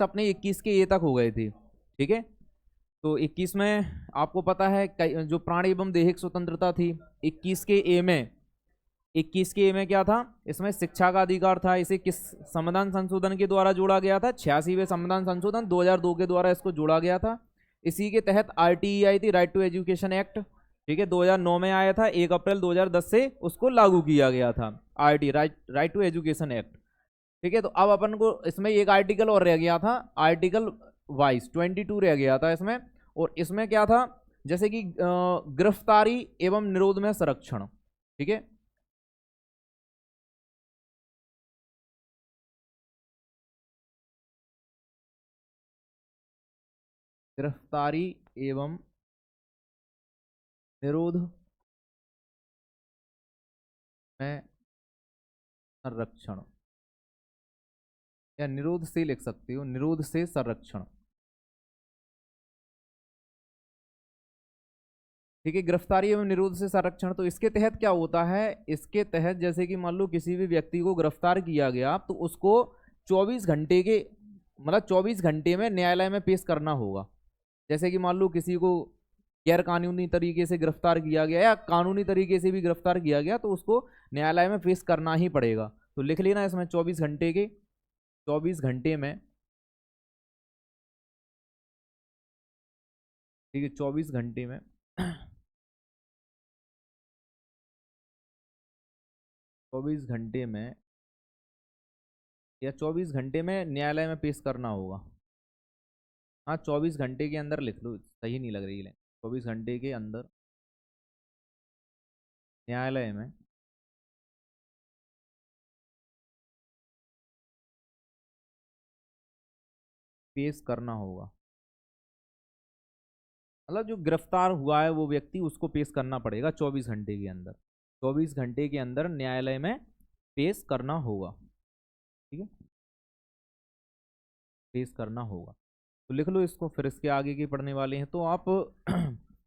अपने 21 के ए तक हो गए थे। ठीक है, तो 21 में आपको पता है जो प्राण एवं दैहिक स्वतंत्रता थी, 21 के ए में 21 के ए में क्या था, इसमें शिक्षा का अधिकार था। इसे किस संविधान संशोधन के द्वारा जोड़ा गया था, 86वें संविधान संशोधन 2002 के द्वारा इसको जोड़ा गया था। इसी के तहत आरटीई आई थी, राइट टू एजुकेशन एक्ट। ठीक है, 2009 में आया था, 1 अप्रैल 2010 से उसको लागू किया गया था, RT right to education act. ठीक है, तो अब अपन को इसमें एक आर्टिकल और रह गया था, आर्टिकल 22 रह गया था इसमें। और इसमें क्या था, जैसे कि गिरफ्तारी एवं निरोध में संरक्षण। ठीक है, गिरफ्तारी एवं निरोध में संरक्षण, या निरोध से लिख सकते हो, निरोध से संरक्षण। ठीक है, गिरफ्तारी एवं निरोध से संरक्षण। तो इसके तहत क्या होता है, इसके तहत जैसे कि मान लो किसी भी व्यक्ति को गिरफ्तार किया गया, तो उसको 24 घंटे के, मतलब 24 घंटे में न्यायालय में पेश करना होगा। जैसे कि मान लो किसी को गैर कानूनी तरीके से गिरफ्तार किया गया या कानूनी तरीके से भी गिरफ्तार किया गया, तो उसको न्यायालय में पेश करना ही पड़ेगा। तो लिख लेना इसमें 24 घंटे के, 24 घंटे में। ठीक है, 24 घंटे में 24 घंटे में या 24 घंटे में न्यायालय में पेश करना होगा। हाँ, 24 घंटे के अंदर लिख लो, सही नहीं लग रही है। 24 घंटे के अंदर न्यायालय में पेश करना होगा। मतलब जो गिरफ्तार हुआ है वो व्यक्ति, उसको पेश करना पड़ेगा 24 घंटे के अंदर। 24 घंटे के अंदर न्यायालय में पेश करना होगा। ठीक है, पेश करना होगा। तो लिख लो इसको, फिर इसके आगे के पढ़ने वाले हैं। तो आप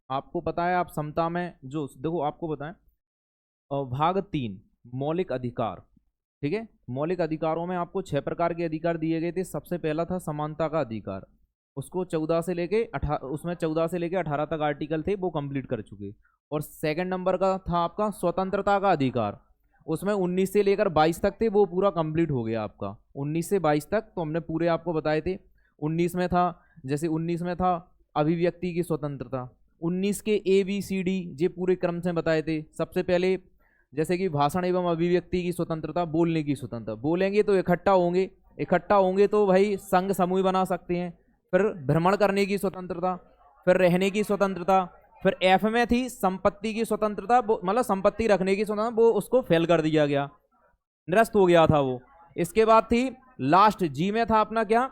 आपको पता है, आप समता में जो देखो, आपको पता है भाग 3 मौलिक अधिकार। ठीक है, मौलिक अधिकारों में आपको 6 प्रकार के अधिकार दिए गए थे। सबसे पहला था समानता का अधिकार, उसको 14 से लेके 18, उसमें 14 से लेके 18 तक आर्टिकल थे, वो कंप्लीट कर चुके। और सेकंड नंबर का था आपका स्वतंत्रता का अधिकार, उसमें 19 से लेकर 22 तक थे, वो पूरा कंप्लीट हो गया आपका। 19 से 22 तक तो हमने पूरे आपको बताए थे। 19 में था, जैसे 19 में था अभिव्यक्ति की स्वतंत्रता। 19 के ABCD ये पूरे क्रम से बताए थे। सबसे पहले जैसे कि भाषण एवं अभिव्यक्ति की स्वतंत्रता, बोलने की स्वतंत्रता, बोलेंगे तो इकट्ठा होंगे, इकट्ठा होंगे तो भाई संघ समूह बना सकते हैं। फिर भ्रमण करने की स्वतंत्रता, फिर रहने की स्वतंत्रता। फिर F में थी संपत्ति की स्वतंत्रता, मतलब संपत्ति रखने की स्वतंत्रता, वो उसको फेल कर दिया गया, निरस्त हो गया था वो। इसके बाद थी लास्ट G में था अपना क्या,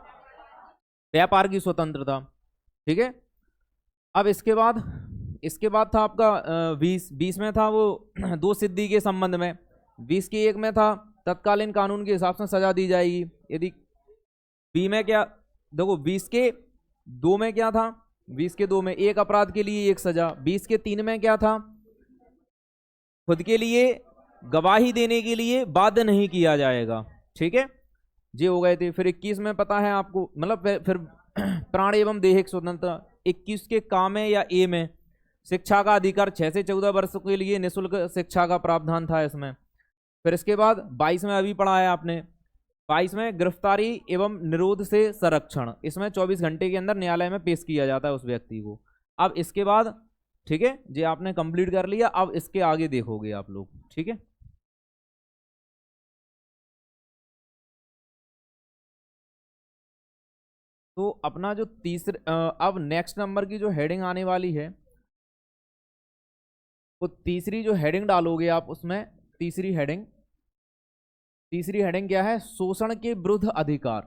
व्यापार की स्वतंत्रता। ठीक है, अब इसके बाद था आपका 20 में था वो दो सिद्धि के संबंध में। 20 के 1 में था तत्कालीन कानून के हिसाब से सजा दी जाएगी यदि। बी में क्या, देखो 20 के 2 में क्या था, 20 के 2 में एक अपराध के लिए एक सजा। 20 के 3 में क्या था, खुद के लिए गवाही देने के लिए बाध्य नहीं किया जाएगा। ठीक है, ये हो गए थे। फिर 21 में पता है आपको, मतलब फिर प्राण एवं दैहिक स्वतंत्रता। 21 के काम में या ए में शिक्षा का अधिकार, 6 से 14 वर्ष के लिए निःशुल्क शिक्षा का प्रावधान था इसमें। फिर इसके बाद 22 में अभी पढ़ा है आपने, 22 में गिरफ्तारी एवं निरोध से संरक्षण। इसमें 24 घंटे के अंदर न्यायालय में पेश किया जाता है उस व्यक्ति को। अब इसके बाद ठीक है, ये आपने कंप्लीट कर लिया, अब इसके आगे देखोगे आप लोग। ठीक है, तो अपना जो तीसरे अब नेक्स्ट नंबर की जो हेडिंग आने वाली है, वो तीसरी जो हेडिंग डालोगे आप उसमें, तीसरी हेडिंग क्या है, शोषण के विरुद्ध अधिकार।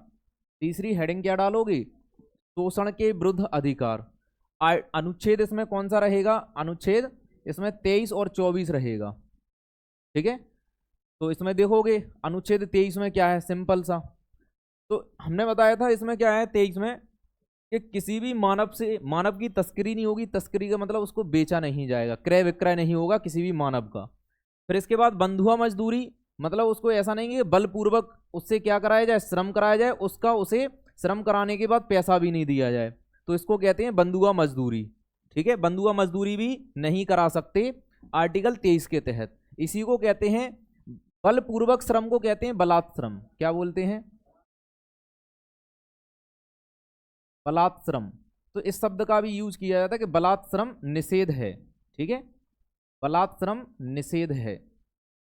तीसरी हेडिंग क्या डालोगे, शोषण के विरुद्ध अधिकार। अनुच्छेद इसमें कौन सा रहेगा, अनुच्छेद इसमें 23 और 24 रहेगा। ठीक है, तो इसमें देखोगे अनुच्छेद 23 में क्या है, सिंपल सा। तो हमने बताया था इसमें क्या है 23 में, कि किसी भी मानव की तस्करी नहीं होगी। तस्करी का मतलब उसको बेचा नहीं जाएगा, क्रय विक्रय नहीं होगा किसी भी मानव का। फिर इसके बाद बंधुआ मजदूरी, मतलब उसको ऐसा नहीं कि बलपूर्वक उससे क्या कराया जाए, श्रम कराया जाए, उसका उसे श्रम कराने के बाद पैसा भी नहीं दिया जाए, तो इसको कहते हैं बंधुआ मजदूरी। ठीक है, बंधुआ मजदूरी भी नहीं करा सकते आर्टिकल 23 के तहत। इसी को कहते हैं बलपूर्वक श्रम को कहते हैं बलात् श्रम। क्या बोलते हैं? बलात् श्रम। तो इस शब्द का भी यूज किया जाता है कि बलात् श्रम निषेध है। ठीक है, बलात् श्रम निषेध है,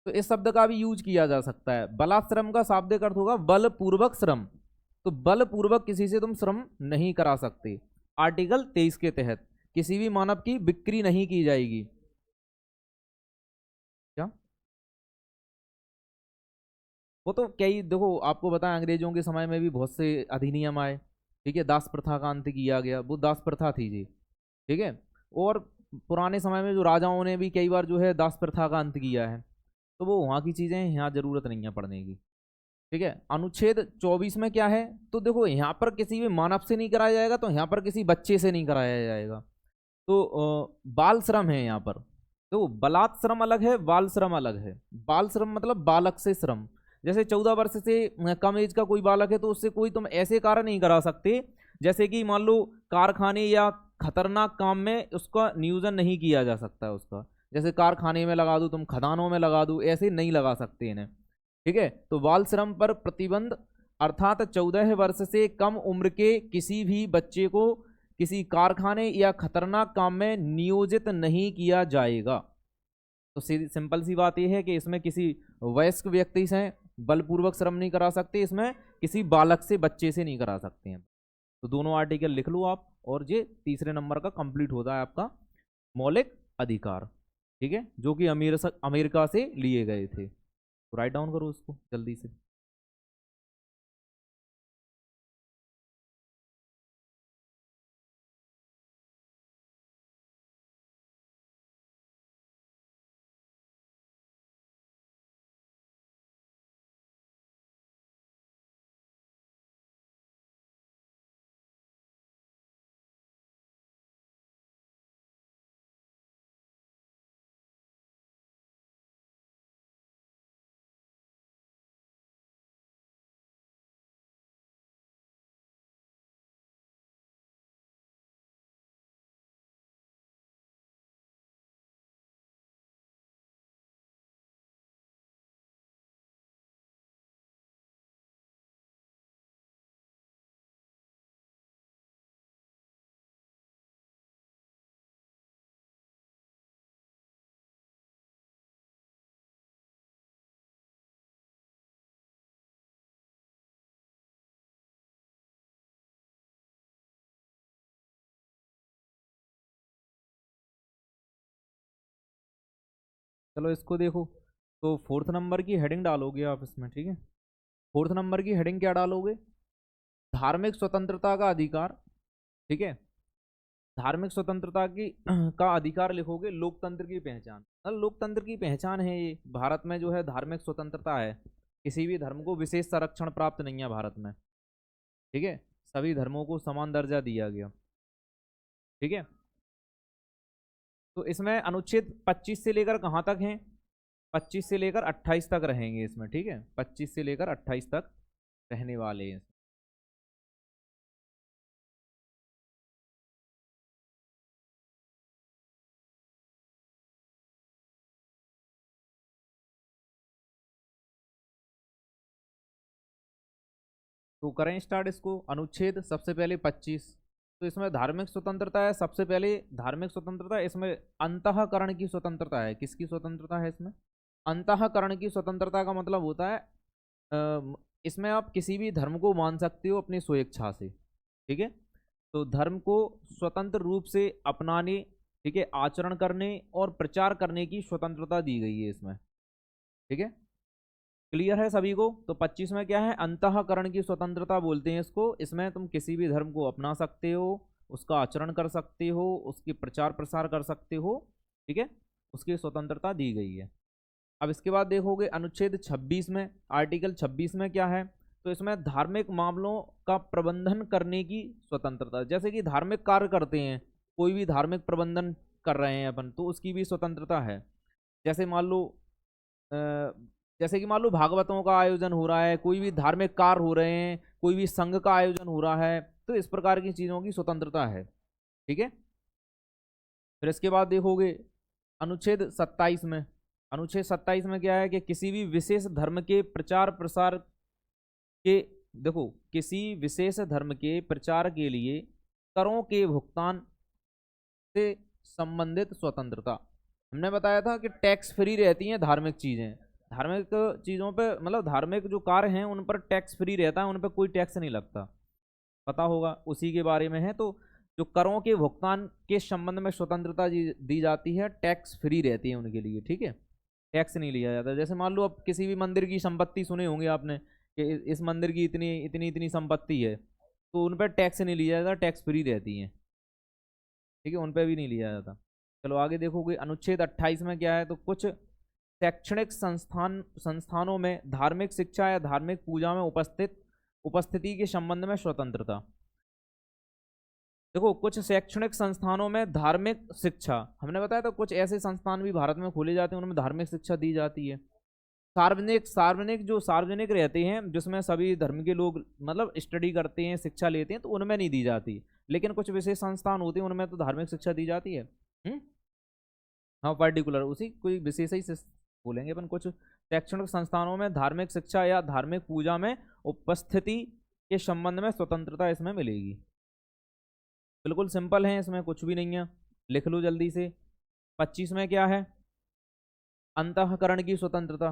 तो इस शब्द का भी यूज किया जा सकता है। बलात् श्रम का शाब्दिक अर्थ होगा बलपूर्वक श्रम, तो बलपूर्वक किसी से तुम श्रम नहीं करा सकते। आर्टिकल 23 के तहत किसी भी मानव की बिक्री नहीं की जाएगी। क्या? वो तो क्या ही, देखो आपको बताएं, अंग्रेजों के समय में भी बहुत से अधिनियम आए। ठीक है, दास प्रथा का अंत किया गया, वो दास प्रथा थी जी। ठीक है, और पुराने समय में जो राजाओं ने भी कई बार जो है दास प्रथा का अंत किया है, तो वो वहाँ की चीज़ें हैं, यहाँ ज़रूरत नहीं है पढ़ने की। ठीक है, अनुच्छेद 24 में क्या है, तो देखो यहाँ पर किसी भी मानव से नहीं कराया जाएगा, तो यहाँ पर किसी बच्चे से नहीं कराया जाएगा। तो बाल श्रम है यहाँ पर। तो बलात् श्रम अलग है, बाल श्रम अलग है। बाल श्रम मतलब बालक से श्रम। जैसे 14 वर्ष से कम एज का कोई बालक है, तो उससे कोई तुम ऐसे कार्य नहीं करा सकते, जैसे कि मान लो कारखाने या खतरनाक काम में उसका नियोजन नहीं किया जा सकता उसका, जैसे कारखाने में लगा दो तुम, खदानों में लगा दो, ऐसे नहीं लगा सकते इन्हें। ठीक है, तो बाल श्रम पर प्रतिबंध, अर्थात 14 वर्ष से कम उम्र के किसी भी बच्चे को किसी कारखाने या खतरनाक काम में नियोजित नहीं किया जाएगा। तो सिंपल सी बात यह है कि इसमें किसी वयस्क व्यक्ति से बलपूर्वक श्रम नहीं करा सकते, इसमें किसी बालक से, बच्चे से नहीं करा सकते हैं। तो दोनों आर्टिकल लिख लो आप, और ये तीसरे नंबर का कंप्लीट होता है आपका मौलिक अधिकार। ठीक है, जो कि अमेरिका से लिए गए थे। तो राइट डाउन करो उसको जल्दी से। चलो इसको देखो, तो फोर्थ नंबर की हेडिंग डालोगे आप इसमें। ठीक है, फोर्थ नंबर की हेडिंग क्या डालोगे? धार्मिक स्वतंत्रता का अधिकार। ठीक है, धार्मिक स्वतंत्रता की का अधिकार लिखोगे, लोकतंत्र की पहचान। लोकतंत्र की पहचान है ये, भारत में जो है धार्मिक स्वतंत्रता है, किसी भी धर्म को विशेष संरक्षण प्राप्त नहीं है भारत में। ठीक है, सभी धर्मों को समान दर्जा दिया गया। ठीक है, तो इसमें अनुच्छेद 25 से लेकर कहाँ तक हैं? 25 से लेकर 28 तक रहेंगे इसमें। ठीक है, 25 से लेकर 28 तक रहने वाले हैं। तो करें स्टार्ट इसको। अनुच्छेद सबसे पहले 25, तो इसमें धार्मिक स्वतंत्रता है। सबसे पहले धार्मिक स्वतंत्रता, इसमें अंतःकरण की स्वतंत्रता है। किसकी स्वतंत्रता है इसमें? अंतःकरण की स्वतंत्रता का मतलब होता है इसमें आप किसी भी धर्म को मान सकते हो अपनी स्वेच्छा से। ठीक है, तो धर्म को स्वतंत्र रूप से अपनाने, ठीक है, आचरण करने और प्रचार करने की स्वतंत्रता दी गई है इसमें। ठीक है, क्लियर है सभी को? तो 25 में क्या है? अंतःकरण की स्वतंत्रता बोलते हैं इसको। इसमें तुम किसी भी धर्म को अपना सकते हो, उसका आचरण कर सकते हो, उसकी प्रचार प्रसार कर सकते हो। ठीक है, उसकी स्वतंत्रता दी गई है। अब इसके बाद देखोगे अनुच्छेद 26 में, आर्टिकल 26 में क्या है? तो इसमें धार्मिक मामलों का प्रबंधन करने की स्वतंत्रता। जैसे कि धार्मिक कार्य करते हैं, कोई भी धार्मिक प्रबंधन कर रहे हैं अपन, तो उसकी भी स्वतंत्रता है। जैसे मान लो जैसे कि मान लो भागवतों का आयोजन हो रहा है, कोई भी धार्मिक कार्य हो रहे हैं, कोई भी संघ का आयोजन हो रहा है, तो इस प्रकार की चीजों की स्वतंत्रता है। ठीक है। फिर इसके बाद देखोगे अनुच्छेद 27 में, अनुच्छेद 27 में क्या है कि किसी भी विशेष धर्म के प्रचार प्रसार के, देखो, किसी विशेष धर्म के प्रचार के लिए करों के भुगतान से संबंधित स्वतंत्रता। हमने बताया था कि टैक्स फ्री रहती हैं धार्मिक चीजें, धार्मिक चीजों पे मतलब धार्मिक जो कार्य हैं उन पर टैक्स फ्री रहता है, उन पर कोई टैक्स नहीं लगता, पता होगा, उसी के बारे में है। तो जो करों के भुगतान के संबंध में स्वतंत्रता दी जाती है, टैक्स फ्री रहती है उनके लिए। ठीक है, टैक्स नहीं लिया जाता। जैसे मान लो अब किसी भी मंदिर की संपत्ति सुने होंगे आपने कि इस मंदिर की इतनी इतनी इतनी संपत्ति है, तो उन पर टैक्स नहीं लिया जाता, टैक्स फ्री रहती है। ठीक है, उन पर भी नहीं लिया जाता। चलो आगे देखोगे अनुच्छेद 28 में क्या है, तो कुछ शैक्षणिक संस्थानों में धार्मिक शिक्षा या धार्मिक पूजा में उपस्थिति के संबंध में स्वतंत्रता। देखो, कुछ शैक्षणिक संस्थानों में धार्मिक शिक्षा, हमने बताया था कुछ ऐसे संस्थान भी भारत में खोले जाते हैं, उनमें धार्मिक शिक्षा दी जाती है। सार्वजनिक रहते हैं, जिसमें सभी धर्म के लोग मतलब स्टडी करते हैं, शिक्षा लेते हैं, तो उनमें नहीं दी जाती। लेकिन कुछ विशेष संस्थान होते हैं उनमें तो धार्मिक शिक्षा दी जाती है। हाँ, पर्टिकुलर उसी कोई विशेष ही बोलेंगे अपन। कुछ शैक्षणिक संस्थानों में धार्मिक शिक्षा या धार्मिक पूजा में उपस्थिति के संबंध में स्वतंत्रता इसमें मिलेगी। बिल्कुल सिंपल है, इसमें कुछ भी नहीं है, लिख लो जल्दी से। 25 में क्या है, अंतःकरण की स्वतंत्रता।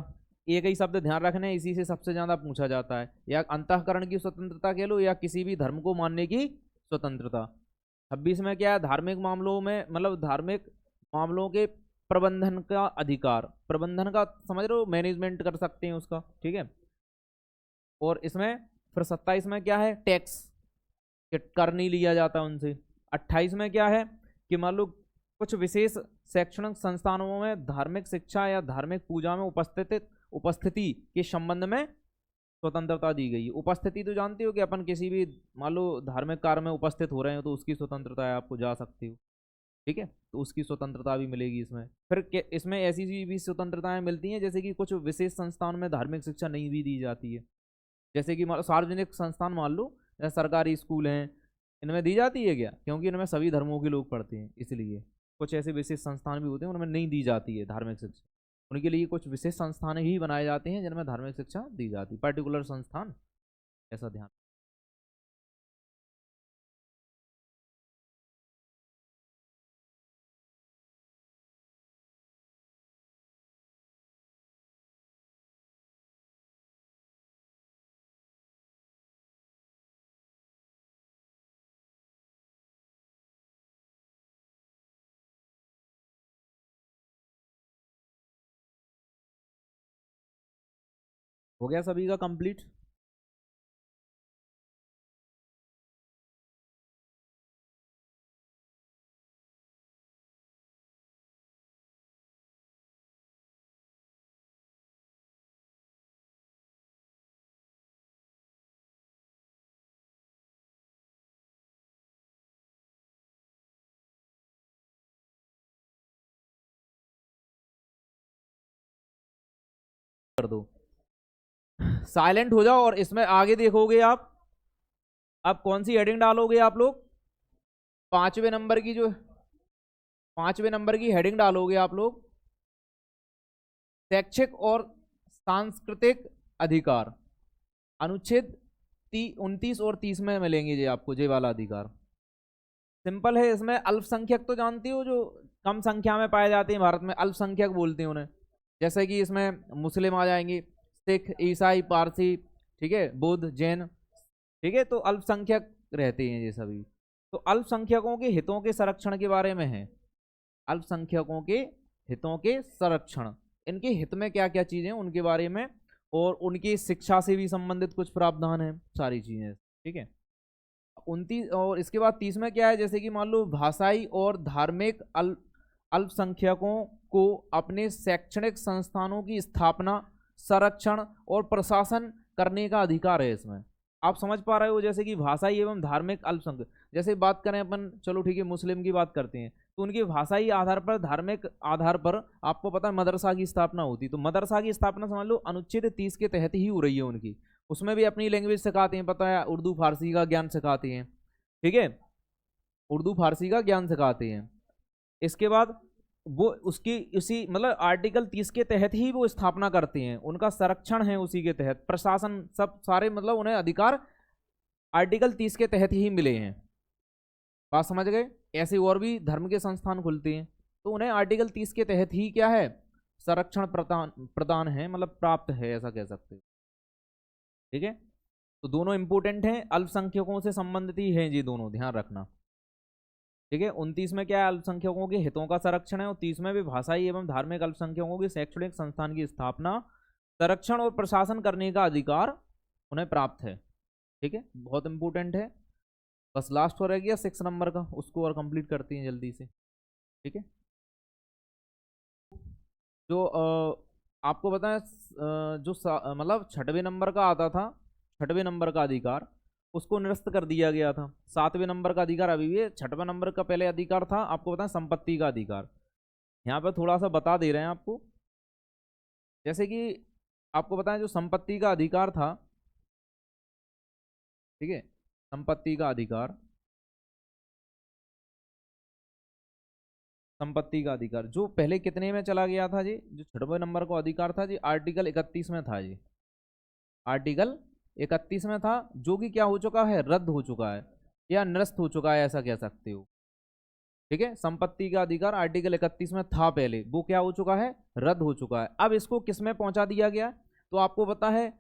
एक ही शब्द ध्यान रखना है, इसी से सबसे ज्यादा पूछा जाता है, या अंतःकरण की स्वतंत्रता कह लो, या किसी भी धर्म को मानने की स्वतंत्रता। 26 में क्या है, धार्मिक मामलों में मतलब धार्मिक मामलों के प्रबंधन का अधिकार, प्रबंधन का समझ रहे हो, मैनेजमेंट कर सकते हैं उसका। ठीक है। और इसमें फिर 27 में क्या है, टैक्स कर नहीं लिया जाता उनसे। 28 में क्या है कि मान लो कुछ विशेष शैक्षणिक संस्थानों में धार्मिक शिक्षा या धार्मिक पूजा में उपस्थिति के संबंध में स्वतंत्रता दी गई। उपस्थिति तो जानते हो कि अपन किसी भी मान लो धार्मिक कार्य में उपस्थित हो रहे हैं तो उसकी स्वतंत्रता है, आपको जा सकते हो। ठीक है, तो उसकी स्वतंत्रता भी मिलेगी इसमें। फिर इसमें ऐसी भी स्वतंत्रताएं मिलती हैं जैसे कि कुछ विशेष संस्थान में धार्मिक शिक्षा नहीं भी दी जाती है। जैसे कि सार्वजनिक संस्थान मान लो, जैसे सरकारी स्कूल हैं, इनमें दी जाती है क्या, क्योंकि इनमें सभी धर्मों के लोग पढ़ते हैं, इसलिए। कुछ ऐसे विशेष संस्थान भी होते हैं उनमें नहीं दी जाती है धार्मिक शिक्षा, उनके लिए कुछ विशेष संस्थान ही बनाए जाते हैं जिनमें धार्मिक शिक्षा दी जाती है, पर्टिकुलर संस्थान, ऐसा ध्यान। हो गया सभी का कंप्लीट। कर दो, साइलेंट हो जाओ। और इसमें आगे देखोगे आप, अब कौन सी हेडिंग डालोगे आप लोग, पांचवें नंबर की जो पांचवें नंबर की हेडिंग डालोगे आप लोग, शैक्षिक और सांस्कृतिक अधिकार। अनुच्छेद 29 और 30 में मिलेंगे ये आपको, ये वाला अधिकार। सिंपल है, इसमें अल्पसंख्यक तो जानती हो, जो कम संख्या में पाए जाते हैं भारत में, अल्पसंख्यक बोलते हैं उन्हें। जैसे कि इसमें मुस्लिम आ जाएंगे, सिख, ईसाई, पारसी, ठीक है, बुद्ध, जैन। ठीक है, तो अल्पसंख्यक रहते हैं ये सभी। तो अल्पसंख्यकों के हितों के संरक्षण के बारे में है, अल्पसंख्यकों के हितों के संरक्षण, इनके हित में क्या क्या चीजें उनके बारे में, और उनकी शिक्षा से भी संबंधित कुछ प्रावधान है, सारी चीजें। ठीक है। 29 और इसके बाद 30 में क्या है, जैसे कि मान लो भाषाई और धार्मिक अल्पसंख्यकों को अपने शैक्षणिक संस्थानों की स्थापना, संरक्षण और प्रशासन करने का अधिकार है इसमें। आप समझ पा रहे हो, जैसे कि भाषाई एवं धार्मिक अल्पसंख्यक, जैसे बात करें अपन, चलो ठीक है, मुस्लिम की बात करते हैं, तो उनके भाषाई आधार पर, धार्मिक आधार पर आपको पता है मदरसा की स्थापना होती। तो मदरसा की स्थापना समझ लो अनुच्छेद 30 के तहत ही हो रही है उनकी। उसमें भी अपनी लैंग्वेज सिखाते हैं, पता है, उर्दू फारसी का ज्ञान सिखाते हैं, ठीक है, उर्दू फारसी का ज्ञान सिखाते हैं। इसके बाद वो उसकी उसी मतलब आर्टिकल 30 के तहत ही वो स्थापना करते हैं, उनका संरक्षण है उसी के तहत, प्रशासन सब सारे मतलब उन्हें अधिकार आर्टिकल 30 के तहत ही मिले हैं। बात समझ गए? ऐसे और भी धर्म के संस्थान खुलते हैं तो उन्हें आर्टिकल 30 के तहत ही क्या है, संरक्षण प्रदान है, मतलब प्राप्त है, ऐसा कह सकते हैं, ठीक है। तो दोनों इंपोर्टेंट हैं, अल्पसंख्यकों से संबंधित ही हैं जी दोनों, ध्यान रखना, ठीक है। 29 में क्या है, अल्पसंख्यकों के हितों का संरक्षण है, और 30 में भी भाषाई एवं धार्मिक अल्पसंख्यकों की शैक्षणिक संस्थान की स्थापना, संरक्षण और प्रशासन करने का अधिकार उन्हें प्राप्त है, ठीक है, बहुत इंपॉर्टेंट है। बस लास्ट हो रह गया 6 नंबर का, उसको और कंप्लीट करते हैं जल्दी से, ठीक है। जो आपको बताएं जो मतलब 6वें नंबर का आता था, 6वें नंबर का अधिकार उसको निरस्त कर दिया गया था। 7वें नंबर का अधिकार अभी भी है, 6वें नंबर का पहले अधिकार था आपको बताएं संपत्ति का अधिकार। यहाँ पर थोड़ा सा बता दे रहे हैं आपको, जैसे कि आपको बताएं जो संपत्ति का अधिकार था, ठीक है, संपत्ति का अधिकार, संपत्ति का अधिकार जो पहले कितने में चला गया था जी, जो 6वें नंबर का अधिकार था जी आर्टिकल 31 में था जी, आर्टिकल 31 में था, जो कि क्या हो चुका है, रद्द हो चुका है या निरस्त हो चुका है, ऐसा कह सकते हो, ठीक है। संपत्ति का अधिकार आर्टिकल 31 में था पहले, वो क्या हो चुका है, रद्द हो चुका है। अब इसको किस में पहुंचा दिया गया, तो आपको पता है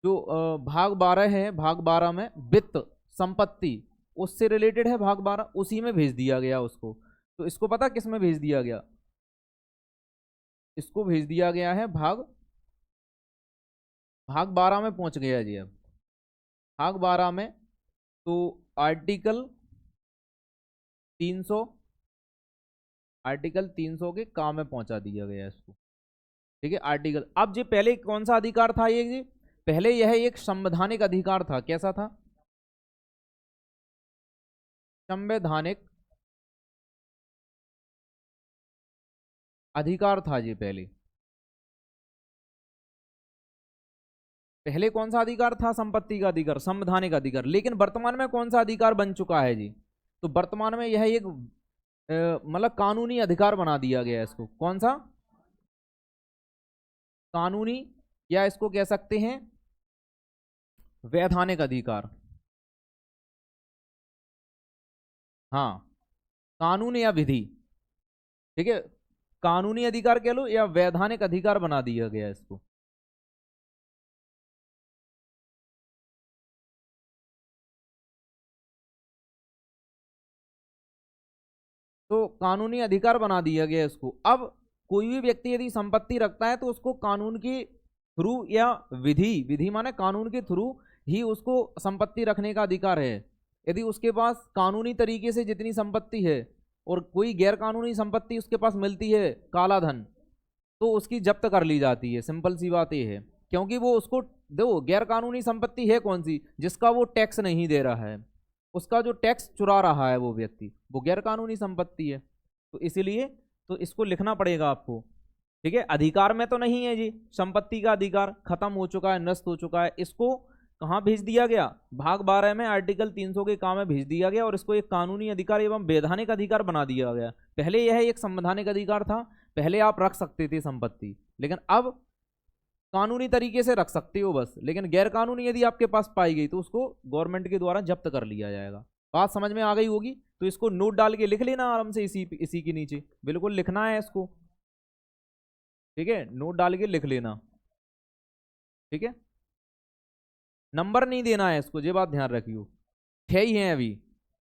जो भाग 12 है, भाग 12 में वित्त संपत्ति उससे रिलेटेड है, भाग 12 उसी में भेज दिया गया उसको। तो इसको पता किस में भेज दिया गया, इसको भेज दिया गया है भाग 12 में पहुंच गया जी। अब भाग 12 में तो आर्टिकल 300 के काम में पहुंचा दिया गया इसको, ठीक है। आर्टिकल अब जी पहले कौन सा अधिकार था ये जी, पहले यह एक संवैधानिक अधिकार था, कैसा था, संवैधानिक अधिकार था जी। पहले कौन सा अधिकार था, संपत्ति का अधिकार, संवैधानिक अधिकार। लेकिन वर्तमान में कौन सा अधिकार बन चुका है जी, तो वर्तमान में यह एक मतलब कानूनी अधिकार बना दिया गया है इसको। कौन सा, कानूनी, या इसको कह सकते हैं वैधानिक अधिकार, हाँ, कानून या विधि, ठीक है, कानूनी अधिकार कह लो या वैधानिक अधिकार बना दिया गया इसको। तो कानूनी अधिकार बना दिया गया इसको। अब कोई भी व्यक्ति यदि संपत्ति रखता है तो उसको कानून के थ्रू या विधि माने कानून के थ्रू ही उसको संपत्ति रखने का अधिकार है। यदि उसके पास कानूनी तरीके से जितनी संपत्ति है और कोई गैर कानूनी संपत्ति उसके पास मिलती है, काला धन, तो उसकी जब्त कर ली जाती है। सिंपल सी बात ये है, क्योंकि वो उसको देखो गैर कानूनी संपत्ति है कौन सी, जिसका वो टैक्स नहीं दे रहा है, उसका जो टैक्स चुरा रहा है वो व्यक्ति, वो गैर कानूनी संपत्ति है। तो इसीलिए तो इसको लिखना पड़ेगा आपको, ठीक है। अधिकार में तो नहीं है जी, संपत्ति का अधिकार खत्म हो चुका है, नष्ट हो चुका है। इसको कहाँ भेज दिया गया, भाग 12 में आर्टिकल 300 के काम में भेज दिया गया और इसको एक कानूनी अधिकार एवं वैधानिक अधिकार बना दिया गया। पहले यह एक संवैधानिक अधिकार था, पहले आप रख सकते थे संपत्ति, लेकिन अब कानूनी तरीके से रख सकते हो बस, लेकिन गैर कानूनी यदि आपके पास पाई गई तो उसको गवर्नमेंट के द्वारा जब्त कर लिया जाएगा। बात समझ में आ गई होगी, तो इसको नोट डाल के लिख लेना आराम से, इसी के नीचे बिल्कुल लिखना है इसको, ठीक है, नोट डाल के लिख लेना, ठीक है। नंबर नहीं देना है इसको, ये बात ध्यान रखियो, 6 ही हैं अभी,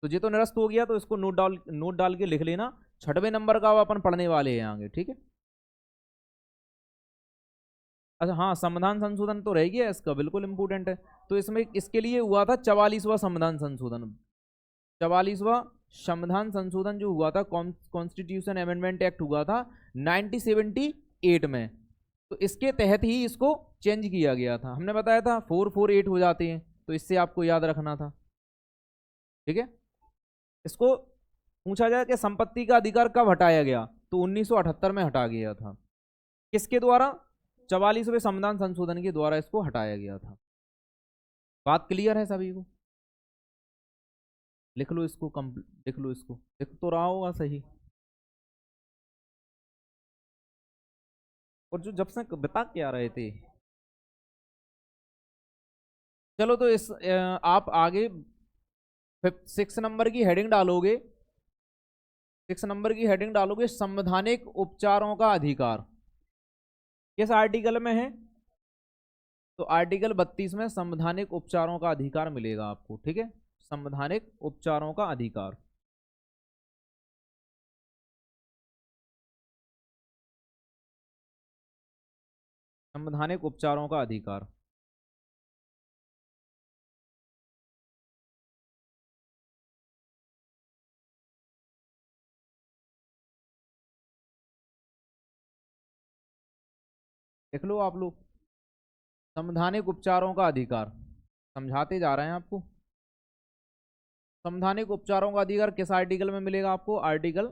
तो ये तो निरस्त हो गया, तो इसको नोट डाल के लिख लेना। 6वें नंबर का अपन पढ़ने वाले हैं आगे, ठीक है। अच्छा हाँ, संविधान संशोधन तो रह गया इसका, बिल्कुल इंपॉर्टेंट है। तो इसमें इसके लिए हुआ था 44वां संविधान संशोधन, 44वां संविधान संशोधन जो हुआ था, कॉन्स्टिट्यूशन अमेंडमेंट एक्ट हुआ था 1978 में। तो इसके तहत ही इसको चेंज किया गया था। हमने बताया था 448 हो जाते हैं, तो इससे आपको याद रखना था, ठीक है। इसको पूछा जाए कि संपत्ति का अधिकार कब हटाया गया, तो 1978 में हटा गया था। किसके द्वारा? 44वें संविधान संशोधन के द्वारा इसको हटाया गया था। बात क्लियर है सभी को? लिख लो इसको, लिख लो इसको, लिख तो रहा होगा सही। और जो जब से बता क्या रहे थे, चलो तो इस आप आगे 6 नंबर की हेडिंग डालोगे, 6 नंबर की हेडिंग डालोगे संवैधानिक उपचारों का अधिकार। किस आर्टिकल में है? तो आर्टिकल 32 में संवैधानिक उपचारों का अधिकार मिलेगा आपको। ठीक है, संवैधानिक उपचारों का अधिकार। संवैधानिक उपचारों का अधिकार। देख लो आप लोग, संवैधानिक उपचारों का अधिकार समझाते जा रहे हैं आपको। संवैधानिक उपचारों का अधिकार किस आर्टिकल में मिलेगा आपको? आर्टिकल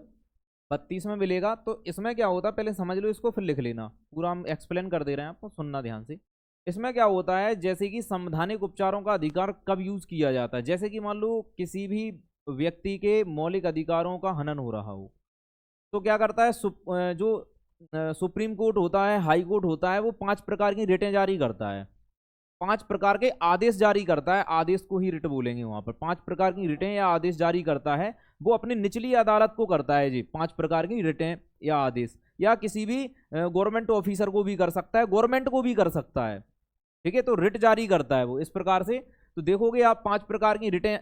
32 में मिलेगा। तो इसमें क्या होता है, पहले समझ लो इसको, फिर लिख लेना। पूरा हम एक्सप्लेन कर दे रहे हैं आपको, सुनना ध्यान से। इसमें क्या होता है, जैसे कि संवैधानिक उपचारों का अधिकार कब यूज किया जाता है, जैसे कि मान लो किसी भी व्यक्ति के मौलिक अधिकारों का हनन हो रहा हो, तो क्या करता है, जो सुप्रीम कोर्ट होता है, हाई कोर्ट होता है, वो 5 प्रकार की रिटें जारी करता है, 5 प्रकार के आदेश जारी करता है। आदेश को ही रिट बोलेंगे वहां पर। 5 प्रकार की रिटें या आदेश जारी करता है, वो अपनी निचली अदालत को करता है जी। 5 प्रकार की रिटें या आदेश, या किसी भी गवर्नमेंट ऑफिसर को भी कर सकता है, गवर्नमेंट को भी कर सकता है। ठीक है, तो रिट जारी करता है वो इस प्रकार से। तो देखोगे आप 5 प्रकार की रिटें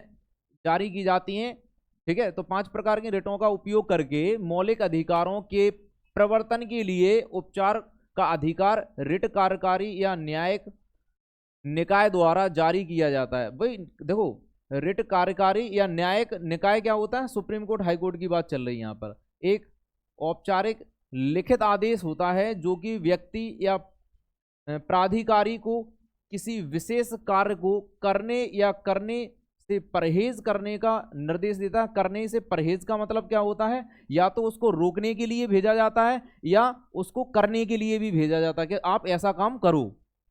जारी की जाती हैं। ठीक है, तो 5 प्रकार की रिटों का उपयोग करके मौलिक अधिकारों के प्रवर्तन के लिए उपचार का अधिकार रिट कार्यकारी या न्यायिक निकाय द्वारा जारी किया जाता है। भाई देखो, रिट कार्यकारी या न्यायिक निकाय क्या होता है? सुप्रीम कोर्ट, हाई कोर्ट की बात चल रही है यहाँ पर। एक औपचारिक लिखित आदेश होता है जो कि व्यक्ति या प्राधिकारी को किसी विशेष कार्य को करने या करने से परहेज करने का निर्देश देता है। करने से परहेज का मतलब क्या होता है? या तो उसको रोकने के लिए भेजा जाता है या उसको करने के लिए भी भेजा जाता है कि आप ऐसा काम करो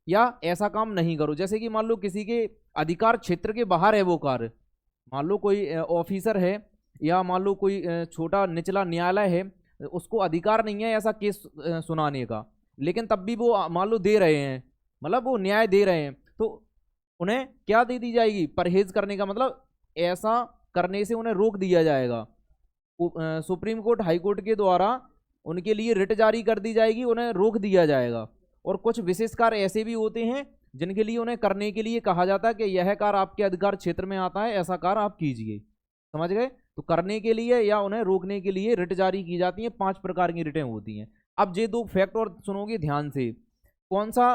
या ऐसा काम नहीं करो। जैसे कि मान लो किसी के अधिकार क्षेत्र के बाहर है वो कार्य, मान लो कोई ऑफिसर है या मान लो कोई छोटा निचला न्यायालय है, उसको अधिकार नहीं है ऐसा केस सुनाने का, लेकिन तब भी वो मान लो दे रहे हैं, मतलब वो न्याय दे रहे हैं, तो उन्हें क्या दे दी जाएगी? परहेज करने का मतलब ऐसा करने से उन्हें रोक दिया जाएगा। सुप्रीम कोर्ट, हाई कोर्ट के द्वारा उनके लिए रिट जारी कर दी जाएगी, उन्हें रोक दिया जाएगा। और कुछ विशेष कार्य ऐसे भी होते हैं जिनके लिए उन्हें करने के लिए कहा जाता है कि यह कार्य आपके अधिकार क्षेत्र में आता है, ऐसा कार्य आप कीजिए। समझ गए? तो करने के लिए या उन्हें रोकने के लिए रिट जारी की जाती है। 5 प्रकार की रिटें होती हैं। अब ये 2 फैक्ट और सुनोगे ध्यान से। कौन सा,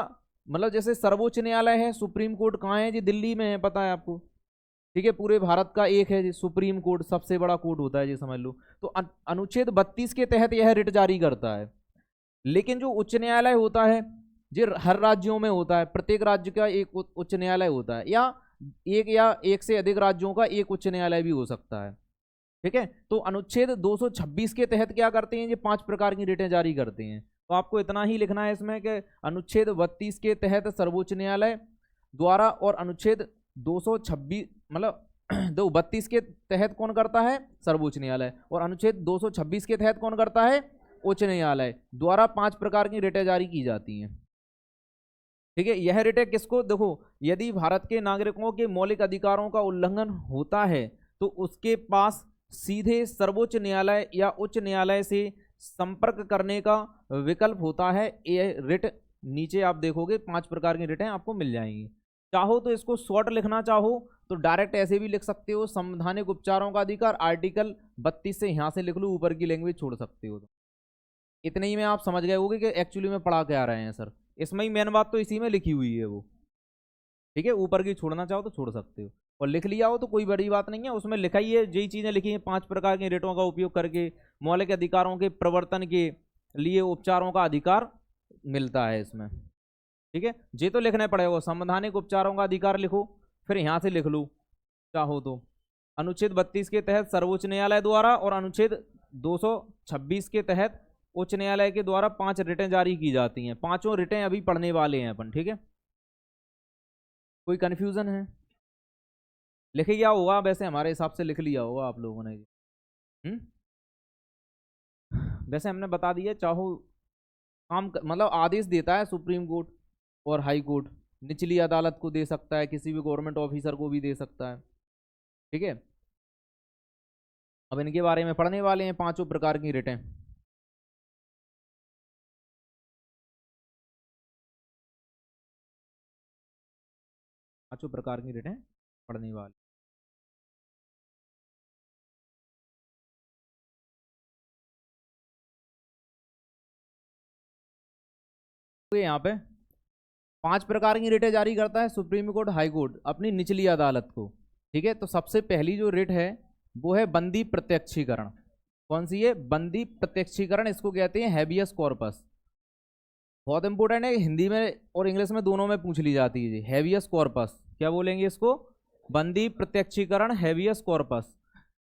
मतलब जैसे सर्वोच्च न्यायालय है, सुप्रीम कोर्ट कहाँ है जी? दिल्ली में है, पता है आपको। ठीक है, पूरे भारत का एक है जी सुप्रीम कोर्ट, सबसे बड़ा कोर्ट होता है जी, समझ लो। तो अनुच्छेद 32 के तहत यह रिट जारी करता है। लेकिन जो उच्च न्यायालय होता है जी, हर राज्यों में होता है, प्रत्येक राज्य का एक उच्च न्यायालय होता है, या एक से अधिक राज्यों का एक उच्च न्यायालय भी हो सकता है। ठीक है, तो अनुच्छेद 226 के तहत क्या करते हैं, ये 5 प्रकार की रिटें जारी करते हैं। तो आपको इतना ही लिखना है इसमें कि अनुच्छेद 32 के तहत सर्वोच्च न्यायालय द्वारा, और अनुच्छेद 226 मतलब 32 के तहत कौन करता है? सर्वोच्च न्यायालय। और अनुच्छेद 226 के तहत कौन करता है? उच्च न्यायालय द्वारा 5 प्रकार की रिटें जारी की जाती हैं। ठीक है, यह रिटें किसको, देखो, यदि भारत के नागरिकों के मौलिक अधिकारों का उल्लंघन होता है तो उसके पास सीधे सर्वोच्च न्यायालय या उच्च न्यायालय से संपर्क करने का विकल्प होता है। यह रिट नीचे आप देखोगे 5 प्रकार की रिटें आपको मिल जाएंगी। चाहो तो इसको शॉर्ट लिखना चाहो तो डायरेक्ट ऐसे भी लिख सकते हो, संवैधानिक उपचारों का अधिकार आर्टिकल 32 से यहाँ से लिख लो, ऊपर की लैंग्वेज छोड़ सकते हो। तो इतने ही में आप समझ गए होगे कि एक्चुअली में पढ़ा के आ रहे हैं सर। इसमें ही मेन बात तो इसी में लिखी हुई है वो। ठीक है, ऊपर की छोड़ना चाहो तो छोड़ सकते हो, और लिख लिया हो तो कोई बड़ी बात नहीं है। उसमें लिखा ही है, यही चीजें लिखी हैं, 5 प्रकार के रिटों का उपयोग करके मौलिक अधिकारों के प्रवर्तन के लिए उपचारों का अधिकार मिलता है इसमें। ठीक है, ये तो लिखना पड़ेगा। संवैधानिक उपचारों का अधिकार लिखो, फिर यहां से लिख लो चाहो तो। अनुच्छेद 32 के तहत सर्वोच्च न्यायालय द्वारा और अनुच्छेद 226 के तहत उच्च न्यायालय के द्वारा 5 रिटें जारी की जाती हैं। पांचों रिटें अभी पढ़ने वाले हैं अपन, ठीक है। कोई कंफ्यूजन है? लिख लिया होगा वैसे, हमारे हिसाब से लिख लिया होगा आप लोगों ने। वैसे हमने बता दिया, चाहो काम मतलब आदेश देता है सुप्रीम कोर्ट और हाई कोर्ट, निचली अदालत को दे सकता है, किसी भी गवर्नमेंट ऑफिसर को भी दे सकता है, ठीक है। अब इनके बारे में पढ़ने वाले हैं, पांचों प्रकार की रिटें। पांचों प्रकार की रिटें पढ़ने वाले। तो यहाँ पे 5 प्रकार की रिटें जारी करता है सुप्रीम कोर्ट, हाई कोर्ट अपनी निचली अदालत को, ठीक है। तो सबसे पहली जो रिट है वो है बंदी प्रत्यक्षीकरण। कौन सी है? बंदी प्रत्यक्षीकरण, इसको कहते हैं हैबियस कॉर्पस। बहुत इंपॉर्टेंट है, हिंदी में और इंग्लिश में दोनों में पूछ ली जाती है। हैबियस कॉर्पस क्या बोलेंगे इसको? बंदी प्रत्यक्षीकरण, हैबियस कॉर्पस।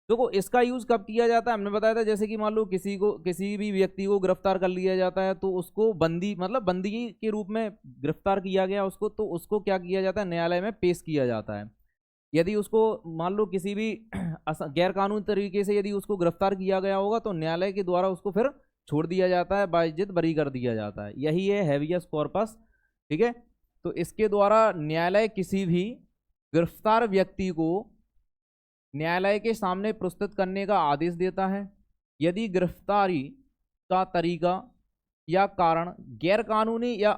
देखो इसका यूज कब किया जाता है, हमने बताया था, जैसे कि मान लो किसी भी व्यक्ति को गिरफ्तार कर लिया जाता है, तो उसको बंदी मतलब बंदी के रूप में गिरफ्तार किया गया उसको, तो उसको क्या किया जाता है? न्यायालय में पेश किया जाता है। यदि उसको मान लो किसी भी गैर कानूनी तरीके से यदि उसको गिरफ्तार किया गया होगा, तो न्यायालय के द्वारा उसको फिर छोड़ दिया जाता है, बाइज्जत बरी कर दिया जाता है। यही है हैबियस कॉर्पस, ठीक है। तो इसके द्वारा न्यायालय किसी भी गिरफ्तार व्यक्ति को न्यायालय के सामने प्रस्तुत करने का आदेश देता है। यदि गिरफ्तारी का तरीका या कारण गैर कानूनी या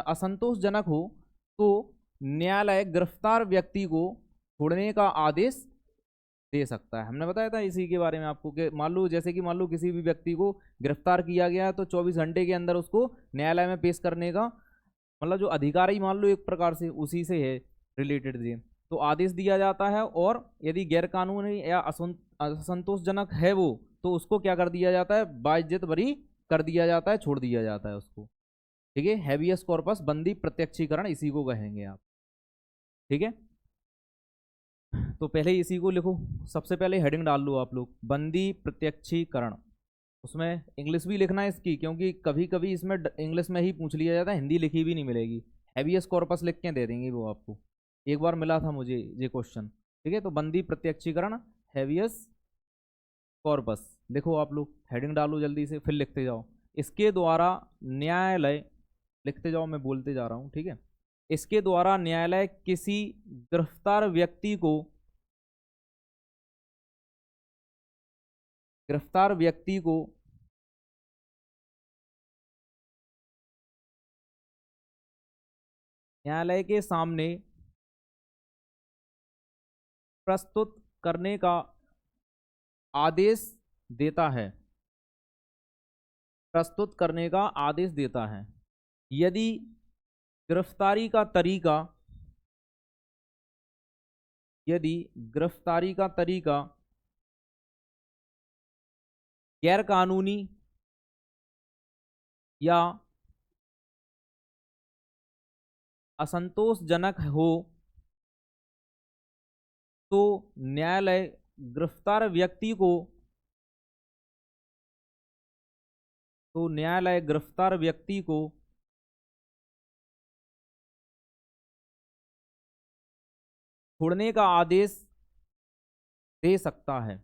असंतोषजनक हो, तो न्यायालय गिरफ्तार व्यक्ति को छोड़ने का आदेश दे सकता है। हमने बताया था इसी के बारे में आपको कि मान लो जैसे कि मान लो किसी भी व्यक्ति को गिरफ्तार किया गया, तो 24 घंटे के अंदर उसको न्यायालय में पेश करने का मतलब जो अधिकारी मान लो एक प्रकार से उसी से है रिलेटेड ये, तो आदेश दिया जाता है। और यदि गैर कानूनी या असंतोषजनक है वो, तो उसको क्या कर दिया जाता है? बाइज्जत बरी कर दिया जाता है, छोड़ दिया जाता है उसको, ठीक है। हैबियस कॉर्पस, बंदी प्रत्यक्षीकरण, इसी को कहेंगे आप, ठीक है। तो पहले इसी को लिखो, सबसे पहले हेडिंग डाल लो आप लोग, बंदी प्रत्यक्षीकरण। उसमें इंग्लिश भी लिखना है इसकी, क्योंकि कभी कभी इसमें इंग्लिश में ही पूछ लिया जाता है, हिंदी लिखी भी नहीं मिलेगी। हैबियस कॉर्पस लिख के दे देंगे वो आपको, एक बार मिला था मुझे ये क्वेश्चन, ठीक है। तो बंदी प्रत्यक्षीकरण, हैबियस कॉर्पस देखो आप लोग, हेडिंग डालो जल्दी से, फिर लिखते जाओ। इसके द्वारा न्यायालय, लिखते जाओ मैं बोलते जा रहा हूँ, ठीक है। इसके द्वारा न्यायालय किसी गिरफ्तार व्यक्ति को न्यायालय के सामने प्रस्तुत करने का आदेश देता है, प्रस्तुत करने का आदेश देता है। यदि गिरफ्तारी का तरीका गैर कानूनी या असंतोषजनक हो, तो न्यायालय गिरफ्तार व्यक्ति को छोड़ने का आदेश दे सकता है।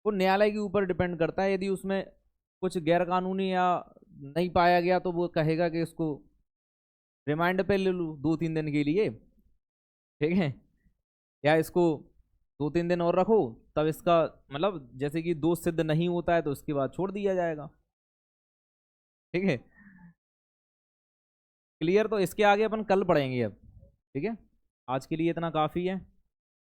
वो न्यायालय के ऊपर डिपेंड करता है, यदि उसमें कुछ गैर कानूनी या नहीं पाया गया, तो वो कहेगा कि इसको रिमांड पे ले लूँ 2-3 दिन के लिए, ठीक है, या इसको 2-3 दिन और रखो, तब इसका मतलब जैसे कि दोष सिद्ध नहीं होता है तो उसके बाद छोड़ दिया जाएगा, ठीक है। क्लियर? तो इसके आगे अपन कल पढ़ेंगे अब, ठीक है। आज के लिए इतना काफ़ी है।